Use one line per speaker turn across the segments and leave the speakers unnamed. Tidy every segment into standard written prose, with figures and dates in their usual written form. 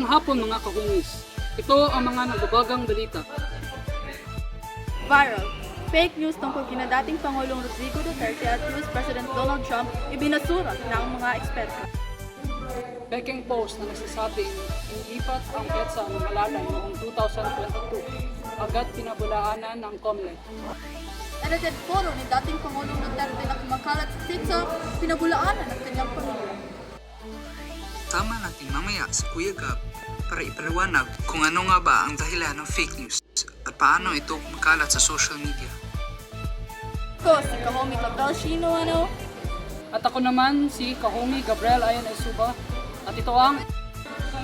hapon mga kahungis. Ito ang mga nagbabagang balita.
Viral. Fake news tungkol kina dating Pangulong Rodrigo Duterte at US President Donald Trump ibinasura ng mga eksperto.
Peking post na nagsasabing inipat ang petsa ng Malalan noong 2022. Agad pinabulaanan ng COMELEC.
Edited photo ni dating Pangulong Duterte na kumakalat sa TikTok, pinabulaanan ng kanyang pamilya.
Tama natin mamaya si Kuya Gab para ipaliwanag kung ano nga ba ang dahilan ng fake news at paano ito kumakalat sa social media.
Ko si Kahomi Gabriel Shino
At ako naman si Kahumi Gabriel Ayan Suba. At ito ang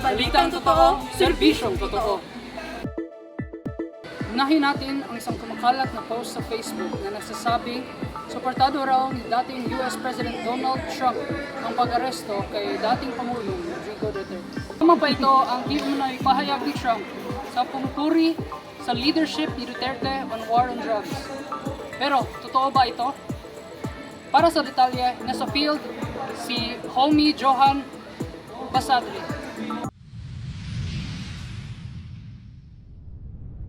Balitang Totoo, Serbisyong Totoo. Unahin natin ang isang kumakalat na post sa Facebook na nagsasabing suportado raw ni dating US President Donald Trump ang pag-aresto kay dating Pangulong Rodrigo Duterte. Tama ba ito ang di na ipahayag ni Trump sa pumupuri sa leadership ni Duterte on war on drugs? Pero totoo ba ito? Para sa detalye, nasa field si Homie Johan Basadri.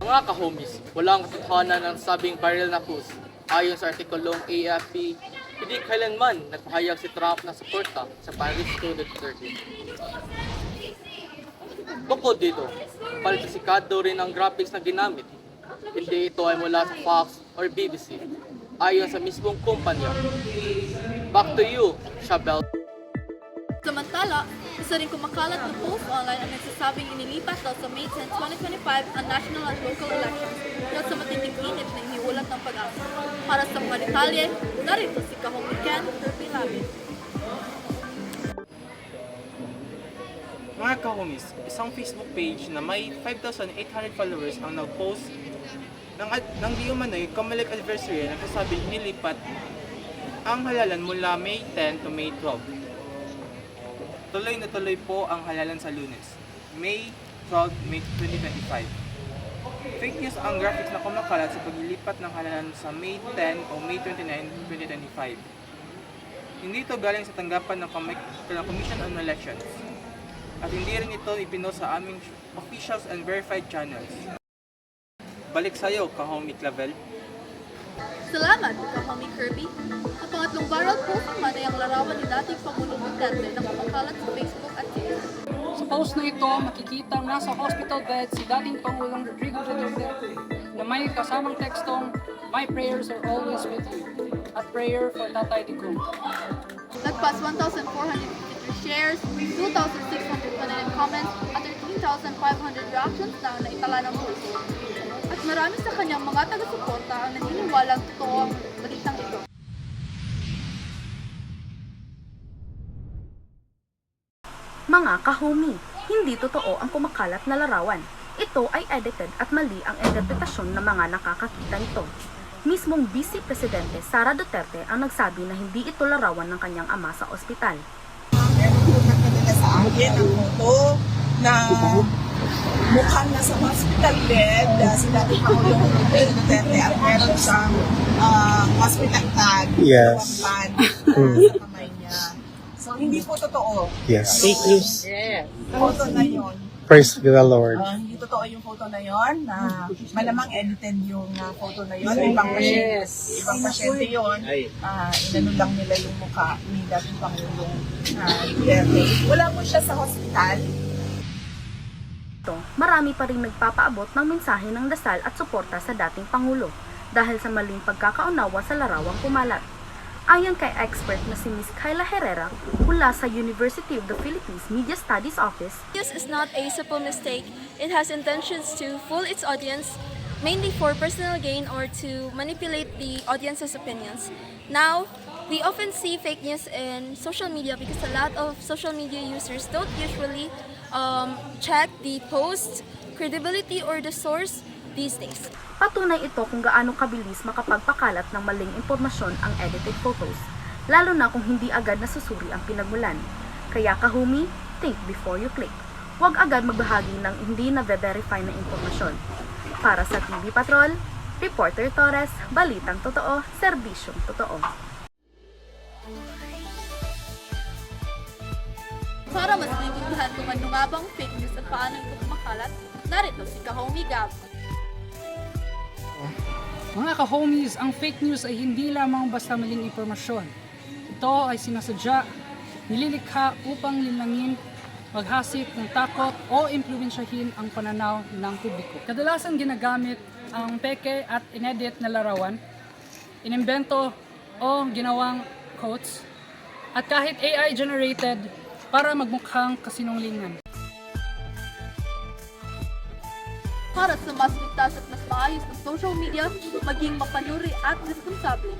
Mga kahomies, walang katotohanan ang sabing viral na post. Ayon sa artikulong AFP, hindi kailanman nagpahayag si Trump ng suporta sa Paris Student 30. Bukod dito, palitisikado rin ang graphics na ginamit. Hindi ito ay mula sa Fox or BBC. Ayon sa mismong kumpanya. Back to you, Shabel.
Samantala, isa rin kumakalat na post online ang nagsasabing inilipat daw sa May 10, 2025 ang national at local elections dahil sa matinding init na iniulat ng pag-asa. Para sa mga detalye, narito si Kahomi Ken Terpilabit.
Mga kahomies, isang Facebook page na may 5,800 followers ang nag-post ng di umano'y COMELEC anniversary na nagsasabing inilipat ang halalan mula May 10 to May 12. Tuloy na tuloy po ang halalan sa Lunes, May 12, May 2025. Fake news ang graphics na kumakalat sa paglilipat ng halalan sa May 10 o May 29, 2025. Hindi ito galing sa tanggapan ng Commission on Elections. At hindi rin ito ipinost sa aming officials and verified channels. Balik sa'yo, Kahomie Clavel.
Salamat, Kahomi Kirby. Ang pangatlong viral post naman ay ang larawan ni dating Pangulong Duterte na kumakalat sa Facebook at TikTok.
Sa post na ito, makikita nasa hospital bed si dating Pangulong Rodrigo Duterte na may kasamang tekstong, "My prayers are always with you," at prayer for Tatay Digong.
Nagpas 1,453 shares, 2,629 comments, at 13,500 reactions na ang naitala ng post. At marami sa kanyang mga taga-suporta ang naniniwalang totoo ang balitang ito.
Mga kahumi, hindi totoo ang kumakalat na larawan. Ito ay edited at mali ang interpretasyon ng mga nakakakita nito. Mismong Vice Presidente Sara Duterte ang nagsabi na hindi ito larawan ng kanyang ama sa ospital.
Meron po nagpadala sa akin ang photo na mukhang nasa hospital bed si dating Pangulong Rodrigo Duterte at meron siyang hospital tag,
Yes.
pad sa kamay niya. So hindi po totoo.
Yes.
Fake news. Yes. Photo na yon.
Praise the Lord.
Hindi totoo yung photo na yon na malamang edited yung photo na yon. Ibang pasyente, ibang pasyente yun. Inano lang nila yung mukha ni dating Pangulong Duterte. Wala po siya sa hospital.
Marami pa rin nagpapaabot ng mensahe ng dasal at suporta sa dating Pangulo dahil sa maling pagkakaunawa sa larawang kumalat. Ayon kay expert na si Ms. Kyla Herrera mula sa University of the Philippines Media Studies Office,
This is not a simple mistake. It has intentions to fool its audience, mainly for personal gain or to manipulate the audience's opinions. Now, we often see fake news in social media because a lot of social media users don't usually check the post, credibility, or the source these days.
patunay ito kung gaano kabilis makapagpakalat ng maling impormasyon ang edited photos, lalo na kung hindi agad nasusuri ang pinagmulan. Kaya kahumi, think before you click. Huwag agad magbahagi ng hindi na-verify na impormasyon. Para sa TV Patrol, Reporter Torres, Balitang Totoo, Serbisyong Totoo.
Para mas maintindihan kung ano nga bang fake news at paano ito kumakalat, narito si Kahomie Gab.
Mga ka-homies, ang fake news ay hindi lamang basta maling impormasyon. Ito ay sinasadya, nililikha upang linangin, maghasik ng takot o impluwensyahin ang pananaw ng publiko. Kadalasan ginagamit ang peke at inedit na larawan, inimbento o ginawang quotes, at kahit AI-generated para magmukhang kasinungalingan.
Para sa mas ligtas at mas maayos na social media, maging mapanuri at responsable.